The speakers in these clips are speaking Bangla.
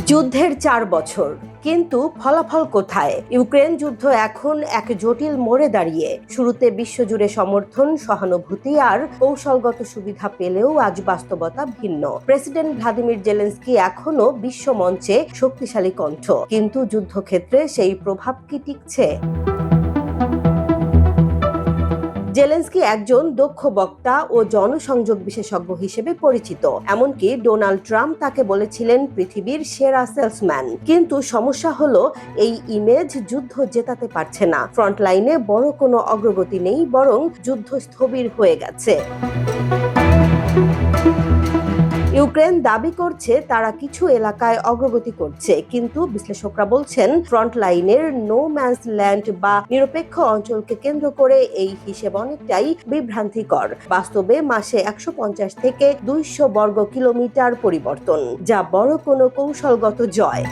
যুদ্ধের 4 বছর, কিন্তু ফলাফল কোথায়? ইউক্রেন যুদ্ধ এখন এক জটিল মোড়ে দাঁড়িয়ে। শুরুতে বিশ্বজুড়ে সমর্থন, সহানুভূতি আর কৌশলগত সুবিধা পেলেও আজ বাস্তবতা ভিন্ন। প্রেসিডেন্ট ভ্লাদিমির জেলেনস্কি এখনো বিশ্ব মঞ্চে শক্তিশালী কণ্ঠ, কিন্তু যুদ্ধক্ষেত্রে সেই প্রভাব কি টিকছে? জেলেনস্কি একজন দক্ষ বক্তা ও জনসংযোগ বিশেষজ্ঞ হিসেবে পরিচিত। এমনকি ডোনাল্ড ট্রাম্প তাকে বলেছিলেন পৃথিবীর সেরা সেলসম্যান। কিন্তু সমস্যা হলো, এই ইমেজ যুদ্ধ জেতাতে পারছে না। ফ্রন্টলাইনে বড় কোনো অগ্রগতি নেই, বরং যুদ্ধ স্থবির হয়ে গেছে। ইউক্রেন দাবি করছে তারা কিছু এলাকায় অগ্রগতি করছে, কিন্তু বিশ্লেষকরা বলছেন ফ্রন্টলাইনের নো ম্যানস ল্যান্ড বা নিরপেক্ষ অঞ্চলকে কেন্দ্র করে এই হিসেব অনেকটাই বিভ্রান্তিকর। বাস্তবে মাসে 150 থেকে 200 বর্গ কিলোমিটার পরিবর্তন, যা বড় কোনো কৌশলগত জয়।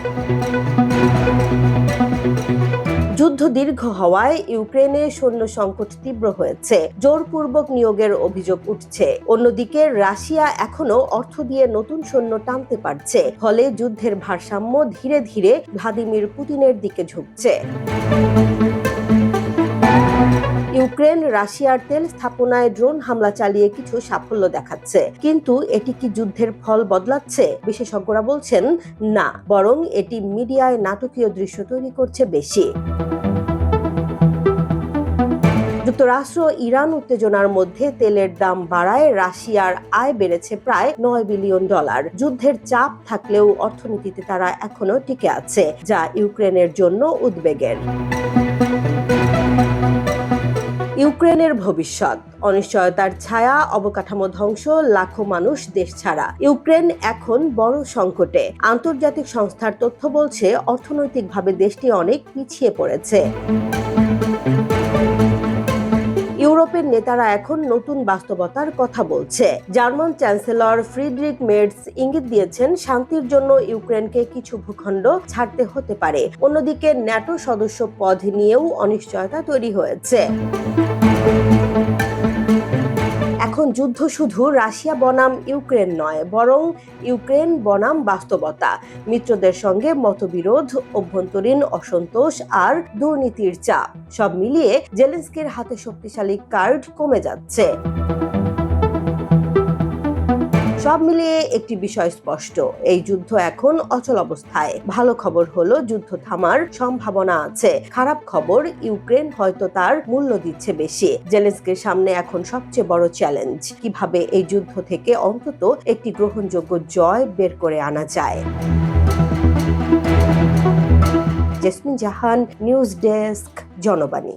যুদ্ধ দীর্ঘ হওয়ায় ইউক্রেনে সৈন্য সংকট তীব্র হয়েছে, জোরপূর্বক নিয়োগের অভিযোগ উঠছে। অন্যদিকে রাশিয়া এখনো অর্থ দিয়ে নতুন সৈন্য টানতে পারছে, ফলে যুদ্ধের ভারসাম্য ধীরে ধীরে ভ্লাদিমির পুতিনের দিকে ঝুঁকছে। ইউক্রেন রাশিয়ার তেল স্থাপনায় ড্রোন হামলা চালিয়ে কিছু সাফল্য দেখাচ্ছে, কিন্তু এটি কি যুদ্ধের ফল বদলাচ্ছে? বিশেষজ্ঞরা বলছেন না, বরং এটি মিডিয়ায় নাটকীয় দৃশ্য তৈরি করছে বেশি। যুক্তরাষ্ট্র ইরান উত্তেজনার মধ্যে তেলের দাম বাড়ায় রাশিয়ার আয় বেড়েছে প্রায় $9 বিলিয়ন। যুদ্ধের চাপ থাকলেও অর্থনীতিতে তারা এখনো টিকে আছে, যা ইউক্রেনের জন্য উদ্বেগের। ইউক্রেনের ভবিষ্যৎ অনিশ্চয়তার ছায়া, অবকাঠামো ধ্বংস, লাখো মানুষ দেশ ছাড়া। ইউক্রেন এখন বড় সংকটে। আন্তর্জাতিক সংস্থার তথ্য বলছে অর্থনৈতিকভাবে দেশটি অনেক পিছিয়ে পড়েছে। ইউরোপের নেতারা এখন নতুন বাস্তবতার কথা বলছে। জার্মান চ্যান্সেলর ফ্রিডরিখ মের্জ ইঙ্গিত দিয়েছেন শান্তির জন্য ইউক্রেনকে কিছু ভূখণ্ড ছাড়তে হতে পারে। অন্যদিকে ন্যাটো সদস্য পদ নিয়েও অনিশ্চয়তা তৈরি হয়েছে। এখন যুদ্ধ শুধু রাশিয়া বনাম ইউক্রেন নয়, বরং ইউক্রেন বনাম বাস্তবতা। মিত্রদের সঙ্গে মতবিরোধ, অভ্যন্তরীণ অসন্তোষ আর দুর্নীতির চাপ, সব মিলিয়ে জেলেনস্কির হাতে শক্তিশালী কার্ড কমে যাচ্ছে। সব মিলিয়ে একটি বিষয় স্পষ্ট, এই যুদ্ধ এখন অচল অবস্থায়। ভালো খবর হলো যুদ্ধ থামার সম্ভাবনা আছে। খারাপ খবর, ইউক্রেন হয়তো তার মূল্য দিচ্ছে বেশি। জেলেনস্কির সামনে এখন সবচেয়ে বড় চ্যালেঞ্জ, কিভাবে এই যুদ্ধ থেকে অন্তত একটি গ্রহণযোগ্য জয় বের করে আনা যায়। জেসমিন জাহান, নিউজ ডেস্ক, জনবাণী।